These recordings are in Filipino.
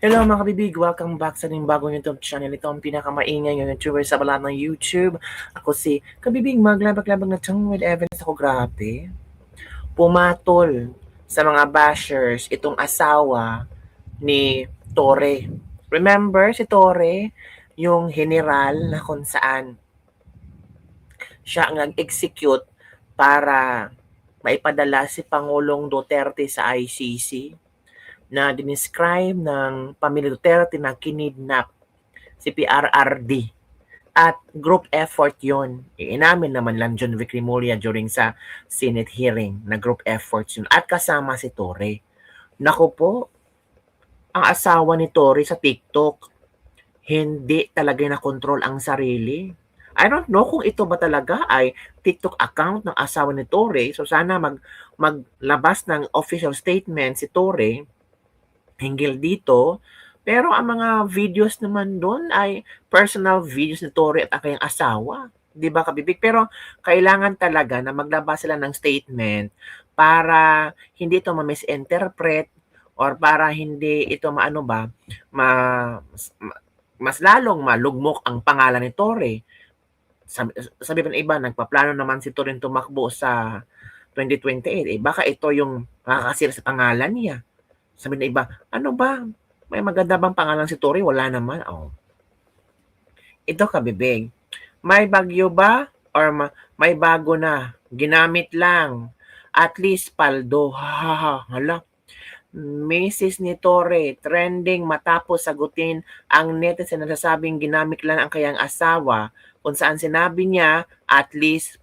Hello mga kabibig! Welcome back sa ating bagong YouTube channel. Ito ang pinakamaingay ng YouTuber sa balat ng YouTube. Ako si Kabibig, maglabag-labag na chang with evidence ako. Grabe. Pumatol sa mga bashers itong asawa ni Torre. Remember si Torre? Yung general na kung saan siya ang nag-execute para maipadala si Pangulong Duterte sa ICC, na dinescribe ng pamilya Duterte na kinidnap si PRRD. At group effort yon. Inamin naman lang John Vic Rimulya during sa Senate hearing na group efforts yun. At kasama si Torre. Naku po, ang asawa ni Torre sa TikTok, hindi talaga na-control ang sarili. I don't know kung ito ba talaga ay TikTok account ng asawa ni Torre. So sana maglabas ng official statement si Torre hinggil dito. Pero ang mga videos naman doon ay personal videos ni Torre at ang kanyang asawa. 'Di ba, kabibig? Pero kailangan talaga na maglabas sila ng statement para hindi ito ma-misinterpret or para hindi ito maano ba, ma, mas lalong malugmok ang pangalan ni Torre. Sabi pa ng iba, nagpaplano naman si Torre tumakbo sa 2028. Baka ito yung makakasira sa pangalan niya. Sabi ng iba, ano ba? May maganda bang pangalan si Tori? Wala naman. Oh. Ito, kabibig. May bagyo ba? Or may bago na? Ginamit lang. At least paldo. Hala. Mrs. ni Torre, trending matapos sagutin ang netizen na nasasabing ginamit lang ang kayang asawa, kung saan sinabi niya at least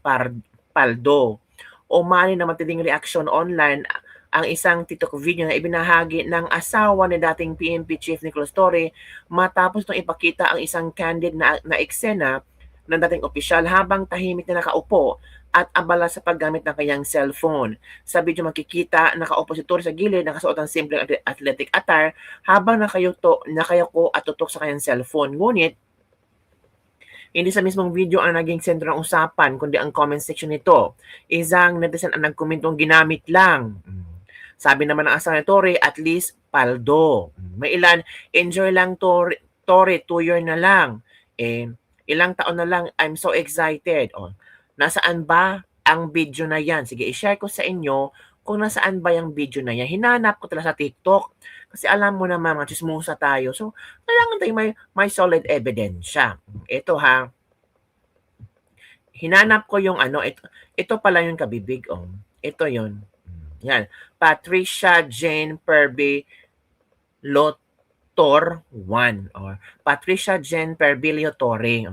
paldo. Umani na matinding reaksyon online ang isang TikTok video na ibinahagi ng asawa ni dating PNP Chief Nicolas Torre matapos itong ipakita ang isang candid na eksena ng dating opisyal habang tahimik na nakaupo at abala sa paggamit ng kanyang cellphone. Sa video makikita, nakaupo si Torre sa gilid, nakasuot ang simpleng athletic attire habang nakayuko at tutok sa kanyang cellphone. Ngunit, hindi sa mismong video ang naging sentro ng usapan, kundi ang comment section nito. Isang netizen ang nagkomentong ginamit lang. Sabi naman ng asawa ni Torre, at least paldo. May ilan, enjoy lang Torre, 2 year na lang. Ilang taon na lang, I'm so excited. Nasaan ba ang video na yan? Sige, i-share ko sa inyo kung nasaan ba yung video na yan. Hinanap ko talaga sa TikTok. Kasi alam mo naman, mga chismosa tayo. So, kailangan tayo may solid ebidensya. Ito ha. Hinanap ko yung ito pala yung kabibig. Ito yun. Yan. Patricia Jane Perby Lotor 1 or Patricia Jane Perbilio Torre.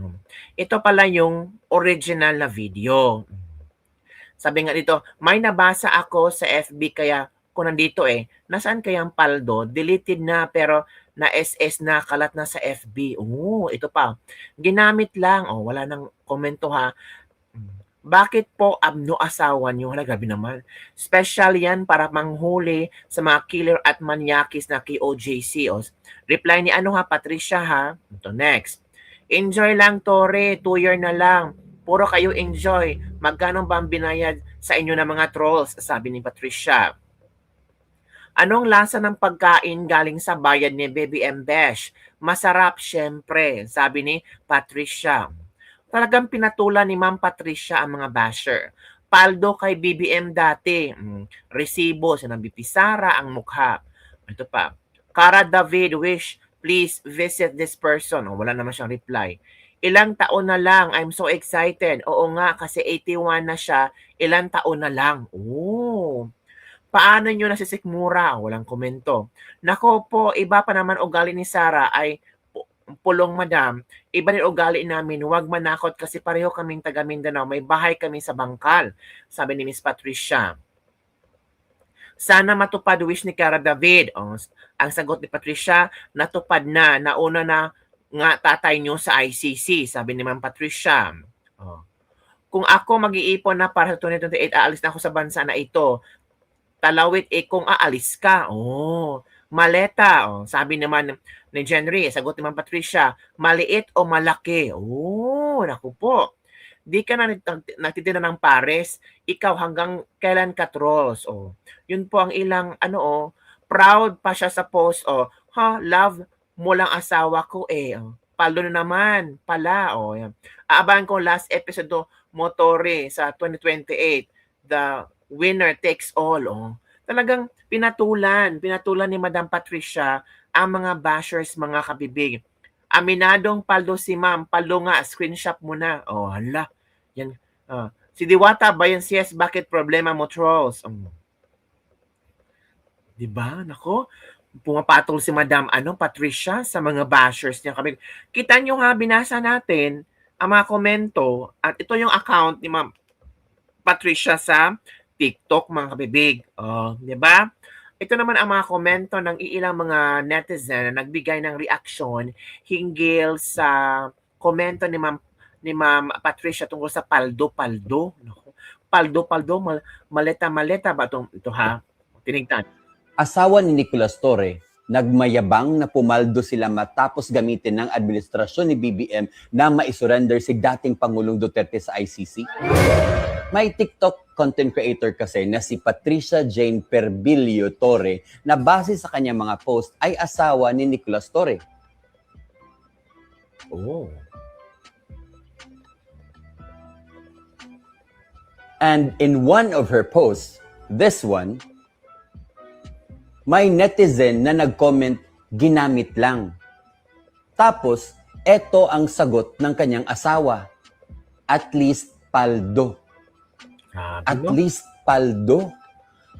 Ito pala yung original na video. Sabi nga dito, may nabasa ako sa FB kaya kung nandito nasaan kayang paldo? Deleted na pero na SS na, kalat na sa FB. Ito pa. Ginamit lang. Wala nang komento ha. Bakit po abno asawa niyo? Hala, grabe naman. Special yan para manghuli sa mga killer at manyakis na KOJC. Reply ni Patricia ha. Ito, next. Enjoy lang, Torre. 2 year na lang. Puro kayo enjoy. Magkano ba ang binayad sa inyo ng mga trolls? Sabi ni Patricia. Anong lasa ng pagkain galing sa bayad ni Baby Mbesh? Masarap, syempre. Sabi ni Patricia. Talagang pinatulan ni Ma'am Patricia ang mga basher. Paldo kay BBM dati. Resibo, sinabi Pisara ang mukha. Ito pa. Cara David, wish, please visit this person. Wala naman siyang reply. Ilang taon na lang, I'm so excited. Oo nga, kasi 81 na siya. Ilang taon na lang. Paano nyo nasisikmura? Walang komento. Nako po, iba pa naman ugali ni Sarah ay pulong madam, iba rin ugali namin, huwag manakot kasi pareho kaming taga Mindanao, may bahay kami sa Bangkal, sabi ni Miss Patricia. Sana matupad wish ni Cara David. Ang sagot ni Patricia, natupad na, nauna na nga tatay nyo sa ICC, sabi ni Ma'am Patricia. Kung ako mag-iipon na para sa 2028, aalis na ako sa bansa na ito. Talawit kung aalis ka. Maleta. Sabi naman ni Jenry, sagot ni Ma'am Patricia, maliit o malaki? Naku po. Di ka na nagtitinda ng pares, ikaw hanggang kailan ka trolls? Yun po ang ilang Proud pa siya sa post, love mo lang asawa ko eh. Paldo na naman pala, yan. Aabangan ko last episode do Motori sa 2028, the winner takes all. Talagang pinatulan ni Madam Patricia ang mga bashers, mga kabibig. Aminadong paldo si ma'am, paldo nga, screenshot mo na. Hala. Yan. Si Diwata ba yan? Yes, bakit problema mo, trolls? Diba? Nako, pumapatol si Madam Patricia sa mga bashers niya. Kita nyo nga, binasa natin ang mga komento at ito yung account ni Ma'am Patricia sa TikTok, mga kabibig. Diba? Ito naman ang mga komento ng ilang mga netizen na nagbigay ng reaksyon hinggil sa komento ni Ma'am Patricia tungkol sa paldo-paldo. Paldo-paldo, maleta-maleta ba ito ha? Tinignan. Asawa ni Nicolas Torre, nagmayabang na pumaldo sila matapos gamitin ng administrasyon ni BBM na maisurrender si dating Pangulong Duterte sa ICC. May TikTok content creator kasi na si Patricia Jane Perbilio Torre na base sa kanyang mga post ay asawa ni Nicolas Torre. And in one of her posts, this one, may netizen na nag-comment, ginamit lang. Tapos, eto ang sagot ng kanyang asawa. At least paldo. At least paldo.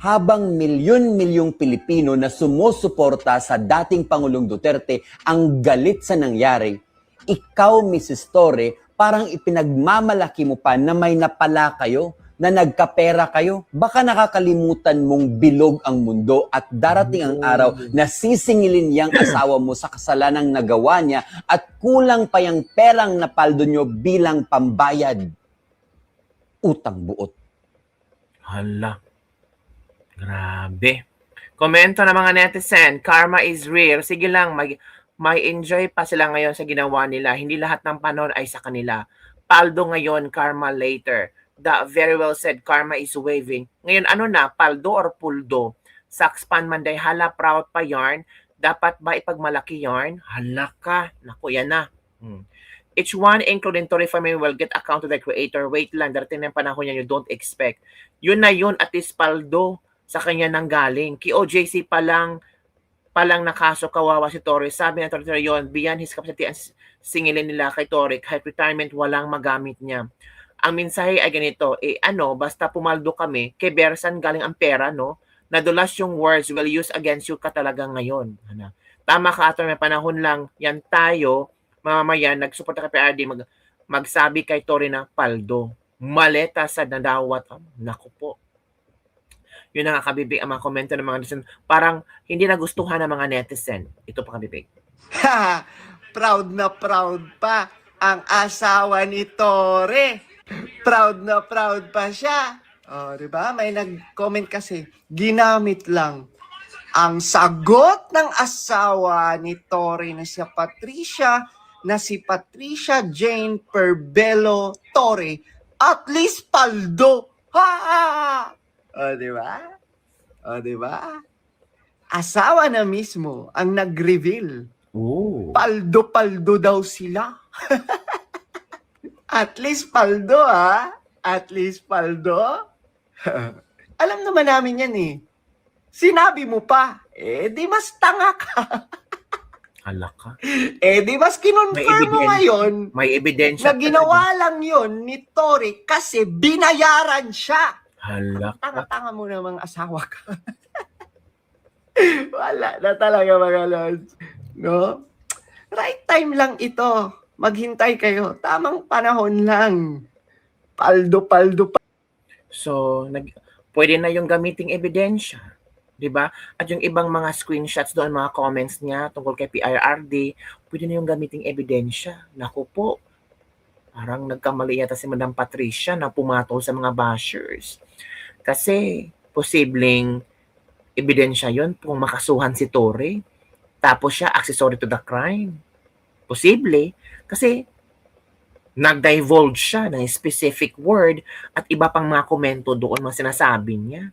Habang milyon-milyong Pilipino na sumusuporta sa dating Pangulong Duterte ang galit sa nangyari, ikaw, Mrs. Torre, parang ipinagmamalaki mo pa na may napala kayo, na nagkapera kayo, baka nakakalimutan mong bilog ang mundo at darating ang araw na sisingilin yang asawa mo sa kasalanang nagawa niya at kulang pa yung perang napaldo nyo bilang pambayad. Utang buot. Hala. Grabe. Komento ng mga netizen, karma is real. Sige lang, may enjoy pa sila ngayon sa ginawa nila. Hindi lahat ng panon ay sa kanila. Paldo ngayon, karma later. Very well said, karma is waving. Ngayon, paldo or puldo? Sakspan Manday, hala, proud pa yarn. Dapat ba ipagmalaki yarn? Hala ka. Naku, yan na. Each one, including Torre family, will get account to the creator. Wait lang, darating ng panahon yan, you don't expect. Yun na yun, at least paldo sa kanya nang galing. Ki OJC palang nakaso, kawawa si Torre. Sabi ng Torre yun, beyond his capacity, singilin nila kay Torre, kahit retirement, walang magamit niya. Ang mensahe ay ganito, basta pumaldo kami, kay Bersan galing ang pera, no? Nadulas yung words will use against you ka talaga ngayon. Tama ka, Ator, may panahon lang, yan tayo, mamamayan, nagsuporta kay PRD, magsabi kay Torre na paldo. Maleta sa nadawat. Naku po. Yun ang kabibig ang mga komento ng mga netizen. Parang hindi nagustuhan ng mga netizen. Ito pa kabibig. Proud na proud pa ang asawa ni Torre. Proud na proud pa siya. Diba? May nag-comment kasi, ginamit lang. Ang sagot ng asawa ni Torre na si Patricia Jane Perbelo Torre, at least paldo. Diba? Asawa na mismo ang nag-reveal. Paldo-paldo daw sila. At least paldo, At least paldo. Alam naman namin yan eh. Sinabi mo pa, di mas tanga ka. Hala ka. Di mas kinonfirm mo ngayon may ebidensya na ginawa lang yun ni Torre kasi binayaran siya. Hala ka. Tanga-tanga mo namang asawa ka. Wala na talaga mga lods. No? Right time lang ito. Maghintay kayo. Tamang panahon lang. Paldo. So, pwede na yung gamiting ebidensya. Diba? At yung ibang mga screenshots doon, mga comments niya tungkol kay PRRD, pwede na yung gamiting ebidensya. Naku po. Parang nagkamali yata si Madam Patricia na pumatol sa mga bashers. Kasi, posibleng ebidensya yun kung makasuhan si Torre. Tapos siya, accessory to the crime. Posible. Kasi, nag-divulge siya ng specific word at iba pang mga komento doon mga sinasabi niya.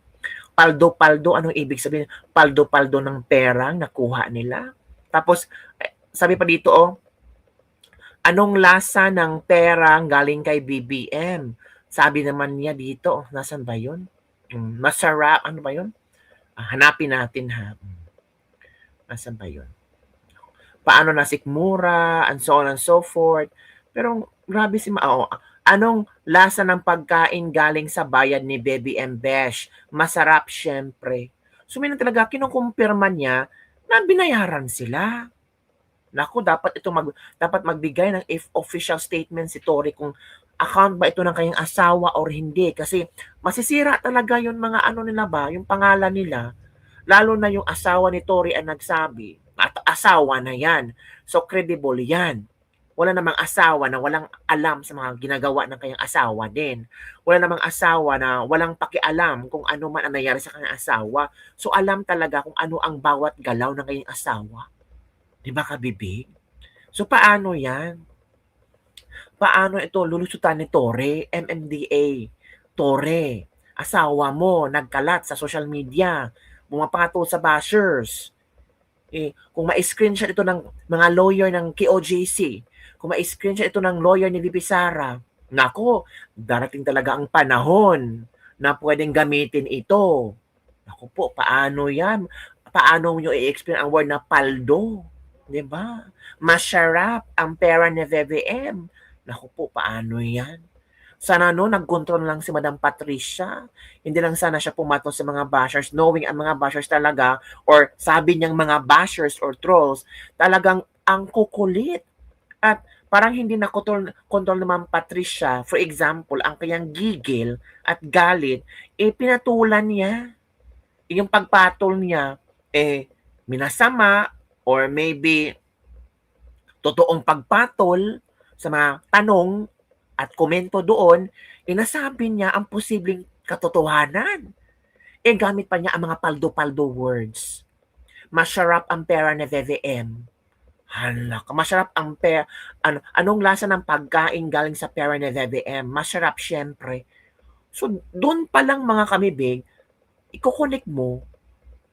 Paldo-paldo, anong ibig sabihin? Paldo-paldo ng perang nakuha nila. Tapos, sabi pa dito, anong lasa ng perang galing kay BBM? Sabi naman niya dito, nasan ba yun? Masarap, ano ba yun? Hanapin natin ha. Nasan ba yun? Paano nasikmura, and so on and so forth. Pero grabe anong lasa ng pagkain galing sa bayad ni Baby M. Besh? Masarap syempre. So may talaga kinukumpirma niya na binayaran sila. Naku, dapat magbigay ng official statement si Tory kung account ba ito ng kanyang asawa or hindi, kasi masisira talaga yung mga nila ba, yung pangalan nila, lalo na yung asawa ni Tory ang nagsabi at asawa na yan. So credible yan. Wala namang asawa na walang alam sa mga ginagawa ng kanyang asawa din. Wala namang asawa na walang pakialam kung ano man ang nangyari sa kanyang asawa. So alam talaga kung ano ang bawat galaw ng kanyang asawa. Di ba, kabibig? So paano yan? Paano ito lulusutan ni Tore, MMDA? Tore, asawa mo, nagkalat sa social media, bumapatol sa bashers. Kung ma-screenshot ito ng mga lawyer ng KOJC, kung ma-screenshot ito ng lawyer ni VP Sara, nako, darating talaga ang panahon na pwedeng gamitin ito. Naku po, paano yan? Paano nyo i-explain ang word na paldo? Diba? Masarap ang pera ni VVM. Naku po, paano yan? Sana nagkontrol lang si Madam Patricia. Hindi lang sana siya pumatol sa mga bashers, knowing ang mga bashers talaga, or sabi niyang mga bashers or trolls, talagang ang kukulit. At parang hindi na control naman Patricia. For example, ang kanyang gigil at galit, pinatulan niya. Yung pagpatol niya, minasama, or maybe totoong pagpatol sa mga tanong at komento doon, nasabi niya ang posibleng katotohanan. Gamit pa niya ang mga paldo-paldo words. Masarap ang pera ni VVM. Hala, masarap ang pera. Anong lasa ng pagkain galing sa pera ni VVM? Masarap syempre. So, doon pa lang mga kamibig, iko-connect mo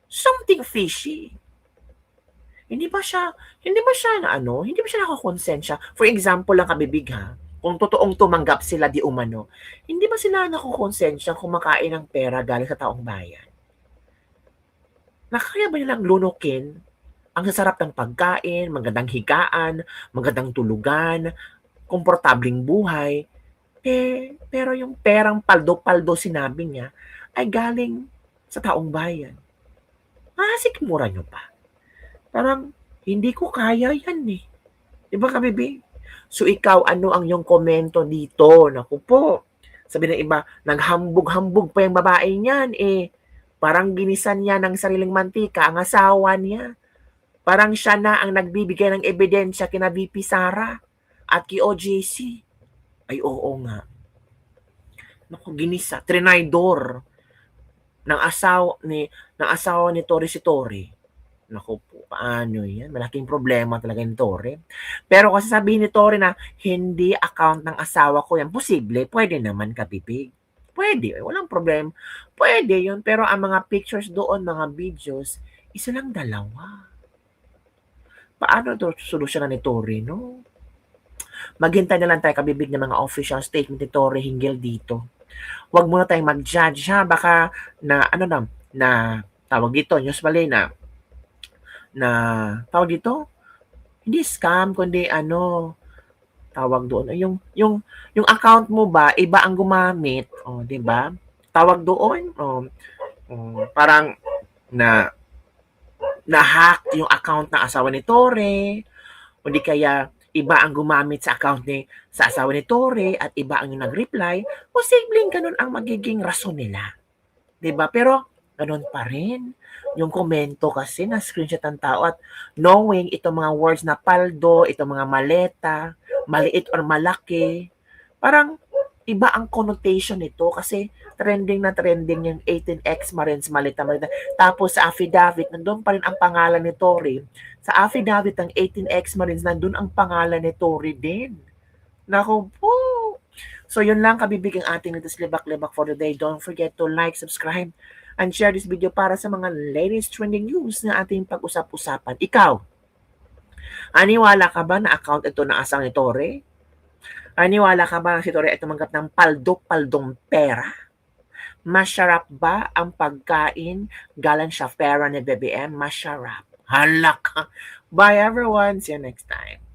something fishy. Hindi ba siya nakakonsensya? For example lang, kabibig ha, kung totoong tumanggap sila di umano, hindi ba sila nakakonsensya kumakain ng pera galing sa taong bayan? Nakaya ba nilang lunukin ang sasarap ng pagkain, magandang higaan, magandang tulugan, komportabling buhay, pero yung perang paldo-paldo sinabi niya ay galing sa taong bayan. Sikmura nyo pa. Parang, hindi ko kaya yan eh. Di ba, kabibig? So, ikaw, ano ang yung komento dito? Naku po, sabi ng iba, naghambog-hambog pa yung babae niyan Parang ginisan niya ng sariling mantika ang asawa niya. Parang siya na ang nagbibigay ng ebidensya kina VP Sara at kay OJC. Ay, oo nga. Naku, ginisa. Trinaydor ng asawa ni Tory si Tory. Naku po, paano yan? Malaking problema talaga ni Tore. Pero kasi sabihin ni Tore na hindi account ng asawa ko yan, posible, pwede naman, kabibig. Pwede, walang problem. Pwede yun, pero ang mga pictures doon, mga videos, isa lang dalawa. Paano ito solusyonan ni Tore, no? Maghintay na lang tayo, kabibig, ng mga official statement ni Tore hinggil dito. Huwag muna tayong mag-judge, ha? Baka na tawag dito, news mali na tawag dito, hindi scam, kundi tawag doon, yung account mo ba, iba ang gumamit, di ba? Tawag doon, parang na-hack yung account ng asawa ni Tore, o di kaya iba ang gumamit sa account sa asawa ni Tore at iba ang yung nag-reply, posibleng ganun ang magiging rason nila. Di ba? Pero ganun pa rin. Yung komento kasi na screenshot ng tao at knowing itong mga words na paldo, itong mga maleta, maliit or malaki, parang iba ang connotation nito kasi trending na trending yung 18X Marines maleta. Tapos sa affidavit, nandun pa rin ang pangalan ni Tory. Sa affidavit ng 18X Marines, nandun ang pangalan ni Tory din. Naku po! So yun lang, kabibig ang ating latest libak-libak for the day. Don't forget to like, subscribe, and share this video para sa mga latest trending news na ating pag-usap-usapan. Ikaw, aniwala ka ba na account ito ng asawa ni Torre? Aniwala ka ba na si Torre ay tumanggap ng paldo-paldong pera? Masarap ba ang pagkain galing sa pera ni BBM? Masarap. Halak. Bye everyone. See you next time.